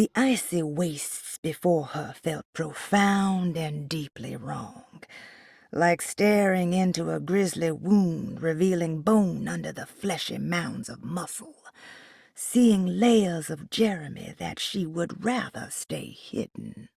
The icy wastes before her felt profound and deeply wrong, like staring into a grisly wound revealing bone under the fleshy mounds of muscle, seeing layers of Jeremy that she would rather stay hidden.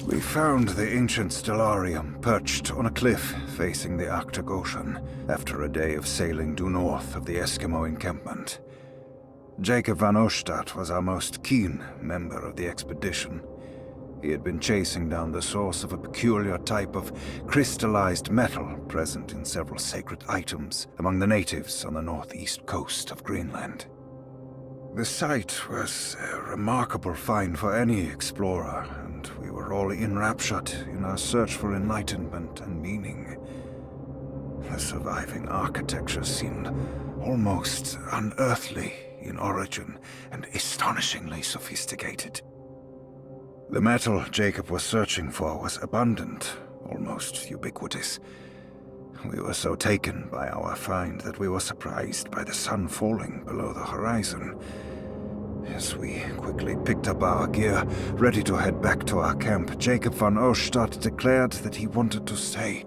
We found the ancient Stellarium perched on a cliff facing the Arctic Ocean after a day of sailing due north of the Eskimo encampment. Jacob van Ostadt was our most keen member of the expedition. He had been chasing down the source of a peculiar type of crystallized metal present in several sacred items among the natives on the northeast coast of Greenland. The site was a remarkable find for any explorer, and we were all enraptured in our search for enlightenment and meaning. The surviving architecture seemed almost unearthly in origin and astonishingly sophisticated. The metal Jacob was searching for was abundant, almost ubiquitous. We were so taken by our find that we were surprised by the sun falling below the horizon. As we quickly picked up our gear, ready to head back to our camp, Jacob van Ostadt declared that he wanted to stay.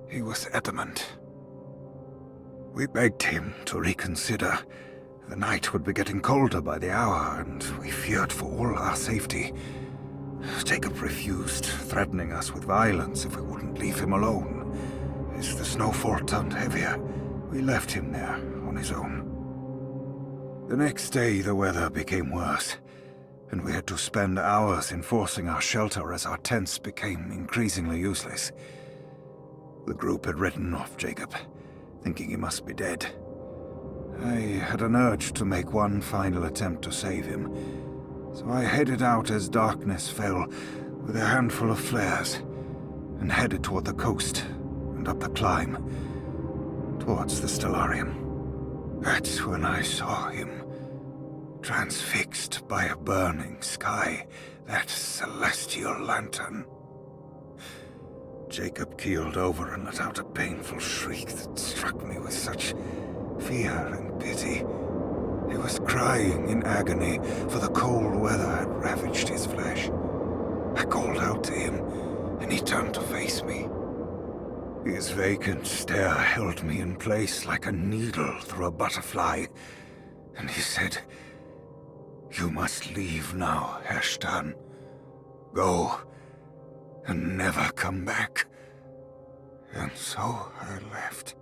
He was adamant. We begged him to reconsider. The night would be getting colder by the hour, and we feared for all our safety. Jacob refused, threatening us with violence if we wouldn't leave him alone. As the snowfall turned heavier, we left him there on his own. The next day, the weather became worse, and we had to spend hours enforcing our shelter as our tents became increasingly useless. The group had written off Jacob, thinking he must be dead. I had an urge to make one final attempt to save him, so I headed out as darkness fell with a handful of flares and headed toward the coast and up the climb towards the Stellarium. That's when I saw him, transfixed by a burning sky, that celestial lantern. Jacob keeled over and let out a painful shriek that struck me with such fear and pity. He was crying in agony, for the cold weather had ravaged his flesh. I called out to him, and he turned to face me. His vacant stare held me in place like a needle through a butterfly, and he said, "You must leave now, Herrstan. Go, and never come back." And so I left.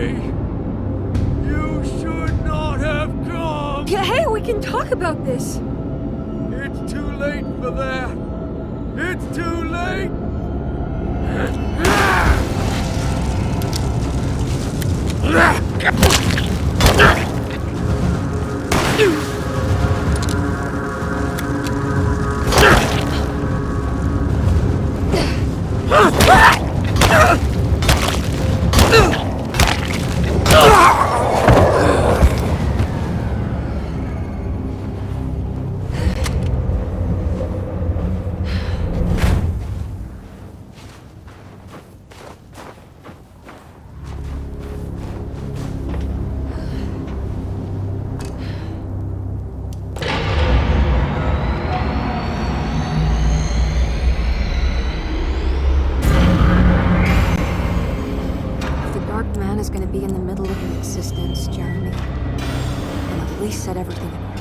me. You should not have come. Yeah, hey, we can talk about this. It's too late for that. It's too late. If the Dark Man is gonna be in the middle of your existence, Jeremy, then at least set everything in order.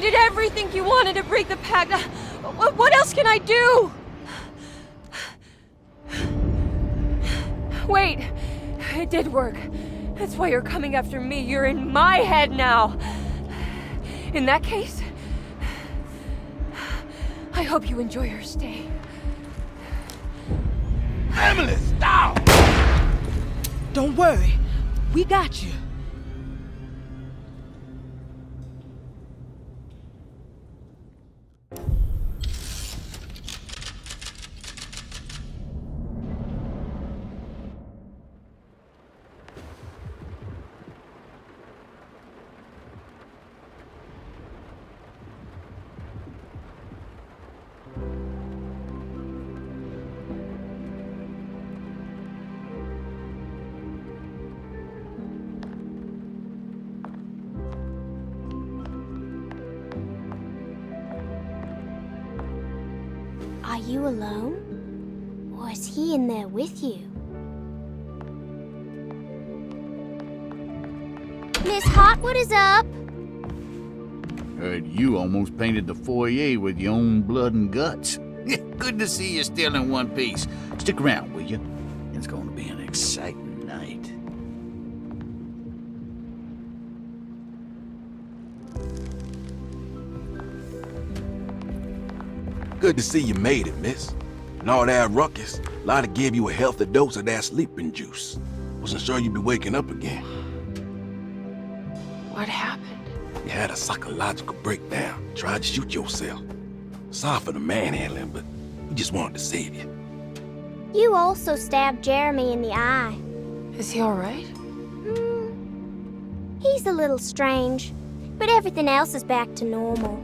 did everything you wanted to break the pact. What else can I do? Wait, it did work. That's why you're coming after me. You're in my head now. In that case, I hope you enjoy your stay. Emily, stop! Don't worry. We got you. Are you alone? Or is he in there with you? Miss Hot, what is up? Heard you almost painted the foyer with your own blood and guts. Good to see you still in one piece. Stick around, will you? It's going to be an exciting night. Good to see you made it, miss. And all that ruckus, Lottie gave you a healthy dose of that sleeping juice. Wasn't sure you'd be waking up again. What happened? You had a psychological breakdown. Tried to shoot yourself. Sorry for the manhandling, but we just wanted to save you. You also stabbed Jeremy in the eye. Is he alright? He's a little strange, but everything else is back to normal.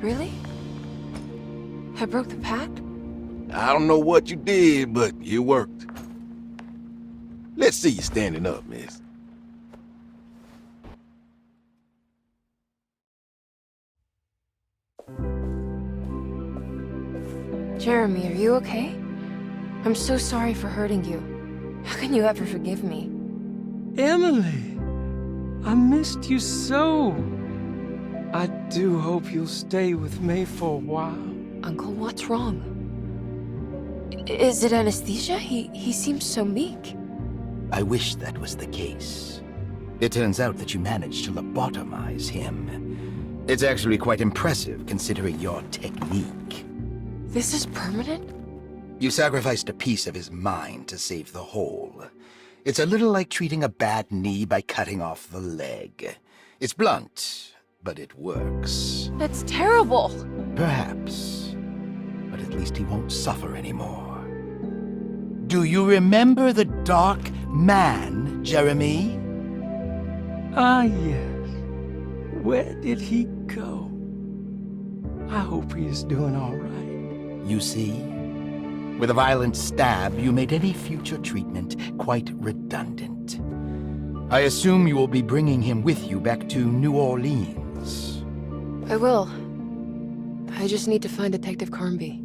Really? I broke the pact? I don't know what you did, but it worked. Let's see you standing up, miss. Jeremy, are you okay? I'm so sorry for hurting you. How can you ever forgive me? Emily, I missed you so. I do hope you'll stay with me for a while. Uncle, what's wrong? Is it anesthesia? He seems so meek. I wish that was the case. It turns out that you managed to lobotomize him. It's actually quite impressive considering your technique. This is permanent? You sacrificed a piece of his mind to save the whole. It's a little like treating a bad knee by cutting off the leg. It's blunt, but it works. That's terrible. Perhaps. But at least he won't suffer anymore. Do you remember the Dark Man, Jeremy? Ah, yes. Where did he go? I hope he is doing all right. You see? With a violent stab, you made any future treatment quite redundant. I assume you will be bringing him with you back to New Orleans. I will. I just need to find Detective Carnby.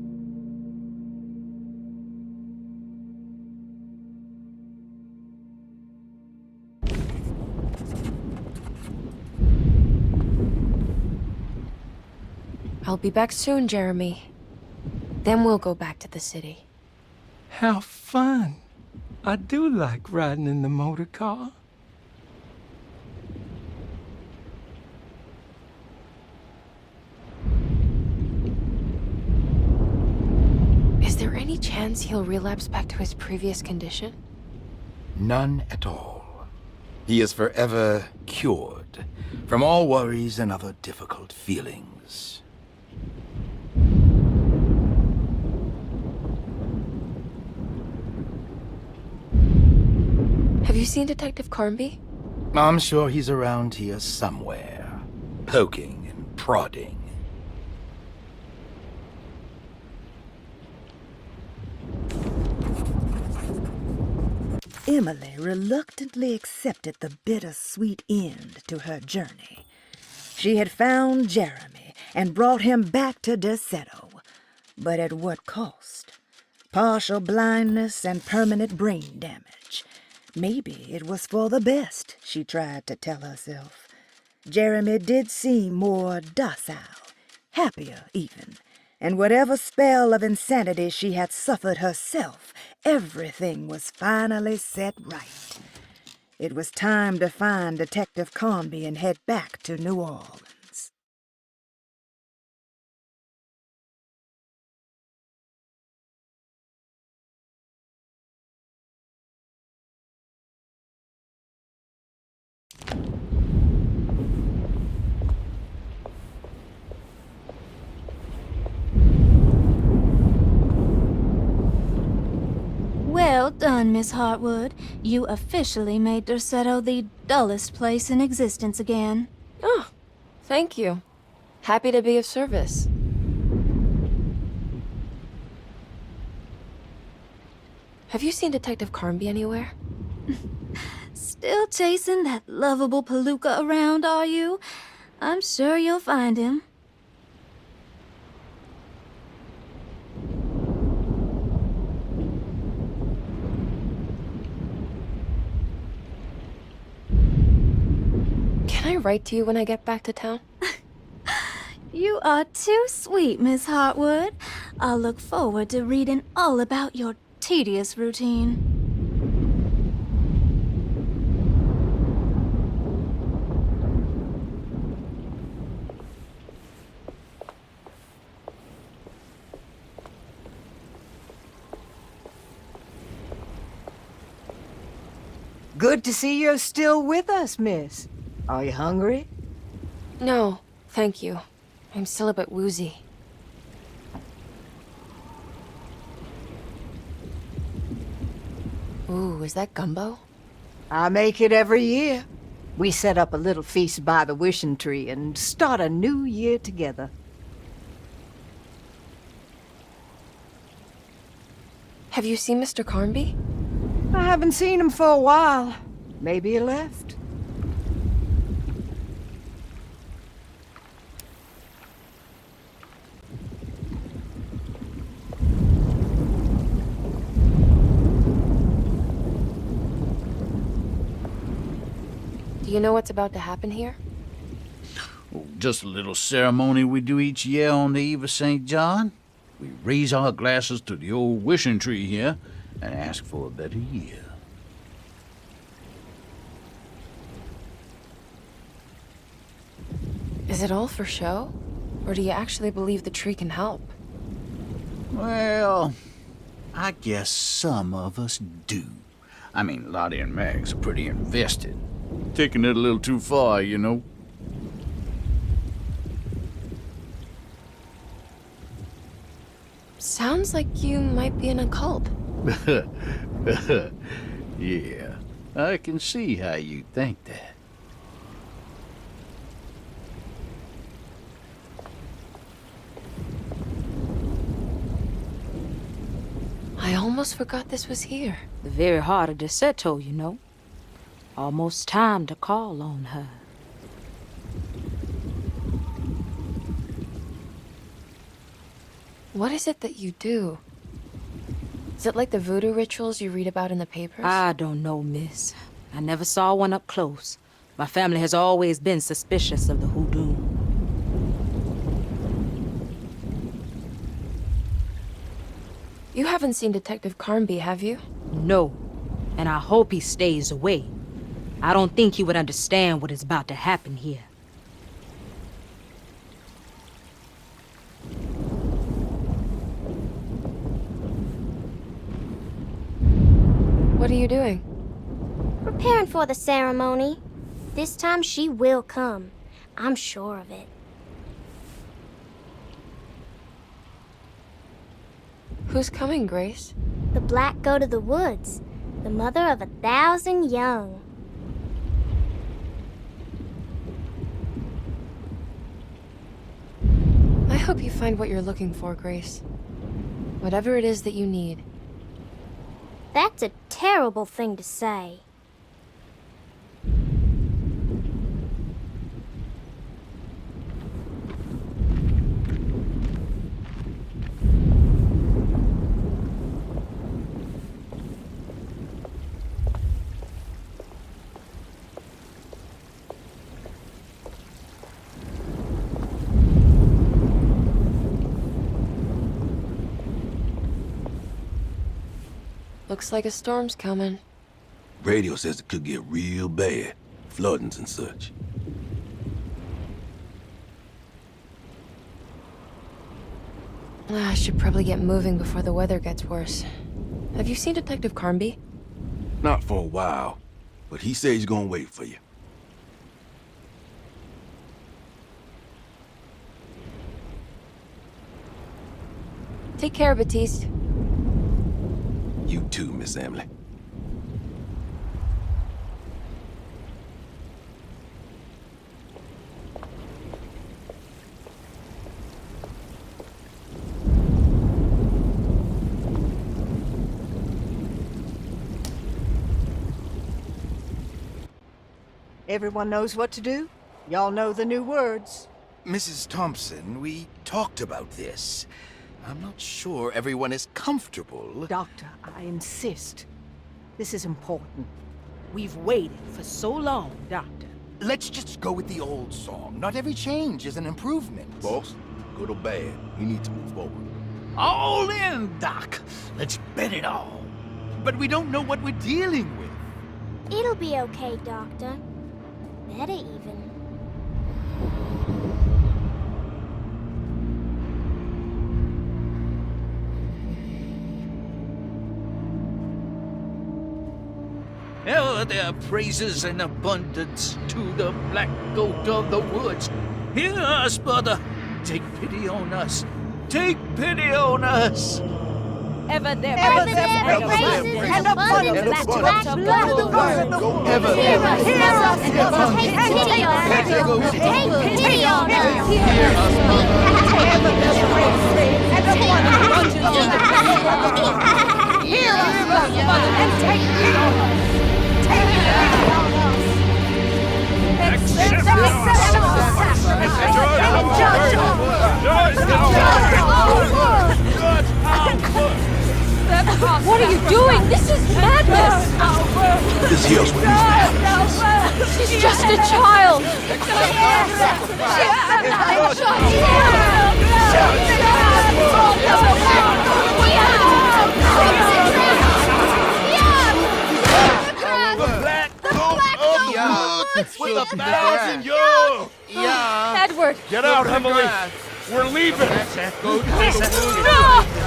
I'll be back soon, Jeremy. Then we'll go back to the city. How fun. I do like riding in the motor car. Is there any chance he'll relapse back to his previous condition? None at all. He is forever cured from all worries and other difficult feelings. Have you seen Detective Carnby? I'm sure he's around here somewhere, poking and prodding. Emily reluctantly accepted the bittersweet end to her journey. She had found Jeremy and brought him back to Derceto, but at what cost? Partial blindness and permanent brain damage. Maybe it was for the best, she tried to tell herself. Jeremy did seem more docile, happier even, and whatever spell of insanity she had suffered herself, everything was finally set right. It was time to find Detective Carnby and head back to New Orleans. Well done, Miss Hartwood. You officially made Derceto the dullest place in existence again. Oh, thank you. Happy to be of service. Have you seen Detective Carnby anywhere? Still chasing that lovable palooka around, are you? I'm sure you'll find him. Can I write to you when I get back to town? You are too sweet, Miss Hartwood. I'll look forward to reading all about your tedious routine. Good to see you're still with us, miss. Are you hungry? No, thank you. I'm still a bit woozy. Ooh, is that gumbo? I make it every year. We set up a little feast by the wishing tree and start a new year together. Have you seen Mr. Carnby? I haven't seen him for a while. Maybe he left. Do you know what's about to happen here? Oh, just a little ceremony we do each year on the eve of St. John. We raise our glasses to the old wishing tree here and ask for a better year. Is it all for show? Or do you actually believe the tree can help? Well, I guess some of us do. I mean, Lottie and Mags are pretty invested. Taking it a little too far, you know. Sounds like you might be in a cult. Yeah, I can see how you think that. I almost forgot this was here. The very heart of Derceto, you know. Almost time to call on her. What is it that you do? Is it like the voodoo rituals you read about in the papers? I don't know, miss. I never saw one up close. My family has always been suspicious of the hoodoo. You haven't seen Detective Carnby, have you? No, and I hope he stays away. I don't think he would understand what is about to happen here. What are you doing? Preparing for the ceremony. This time she will come. I'm sure of it. Who's coming, Grace? The Black Goat of the Woods, the mother of 1,000 young. I hope you find what you're looking for, Grace. Whatever it is that you need. That's a terrible thing to say. Looks like a storm's coming. Radio says it could get real bad. Floodings and such. I should probably get moving before the weather gets worse. Have you seen Detective Carnby? Not for a while, but he says he's gonna wait for you. Take care, Baptiste. You too, Miss Emily. Everyone knows what to do? Y'all know the new words. Mrs. Thompson, we talked about this. I'm not sure everyone is comfortable. Doctor, I insist. This is important. We've waited for so long, Doctor. Let's just go with the old song. Not every change is an improvement. Boss, good or bad, we need to move forward. All in, Doc. Let's bet it all. But we don't know what we're dealing with. It'll be okay, Doctor. Better even. Ever there are praises and abundance to the black goat of the woods. Hear us, brother. Take pity on us. Take pity on us. Ever there praises and abundance to the black goat of the woods. Ever Hear us, take pity on us. Take pity on us. Hear us, Hear us, and take pity on us. What are you doing? This is madness! This here's what needs to happen. She's just a child! With 1,000 years! Edward! Get out, Emily! We're leaving! No!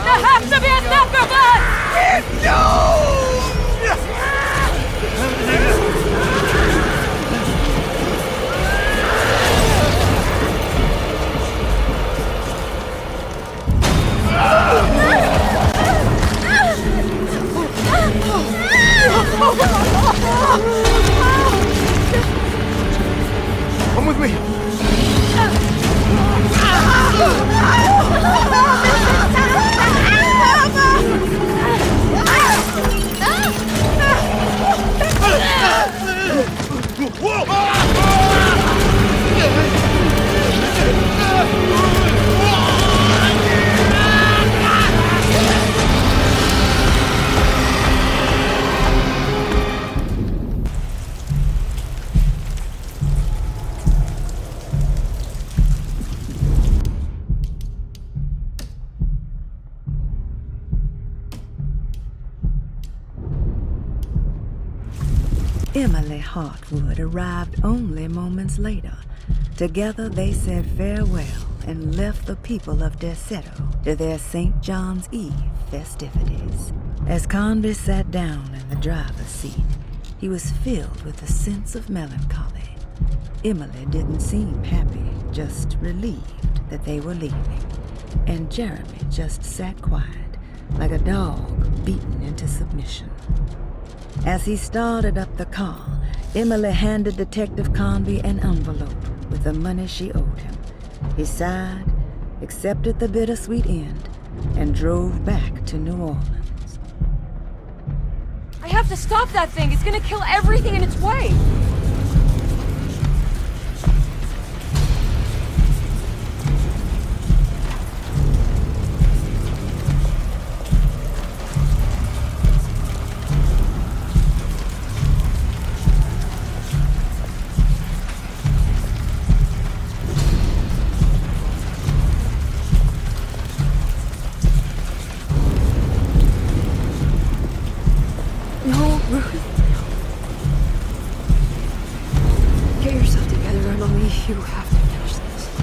There has to be a sacrifice! Come with me. Emily Hartwood arrived only moments later. Together they said farewell and left the people of Derceto to their St. John's Eve festivities. As Carnby sat down in the driver's seat, he was filled with a sense of melancholy. Emily didn't seem happy, just relieved that they were leaving. And Jeremy just sat quiet, like a dog beaten into submission. As he started up the car, Emily handed Detective Carnby an envelope with the money she owed him. He sighed, accepted the bittersweet end, and drove back to New Orleans. I have to stop that thing! It's gonna kill everything in its way! You have to finish this.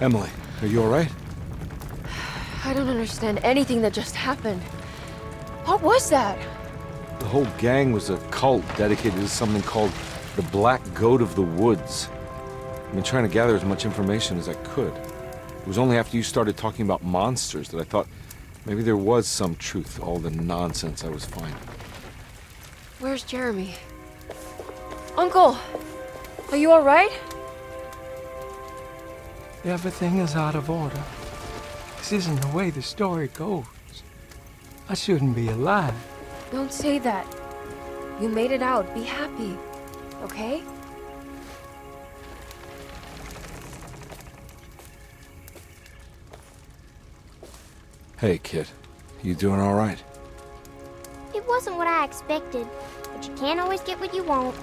Emily, are you alright? I don't understand anything that just happened. What was that? The whole gang was a cult dedicated to something called the Black Goat of the Woods. I've been trying to gather as much information as I could. It was only after you started talking about monsters that I thought maybe there was some truth to all the nonsense I was finding. Where's Jeremy? Uncle! Are you alright? Everything is out of order. This isn't the way the story goes. I shouldn't be alive. Don't say that. You made it out. Be happy. Okay? Hey, kid. You doing alright? It wasn't what I expected, but you can't always get what you want.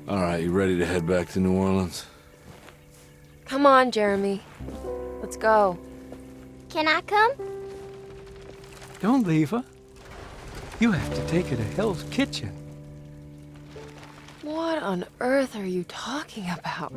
Alright, you ready to head back to New Orleans? Come on, Jeremy. Let's go. Can I come? Don't leave her. You have to take her to Hell's Kitchen. What on earth are you talking about?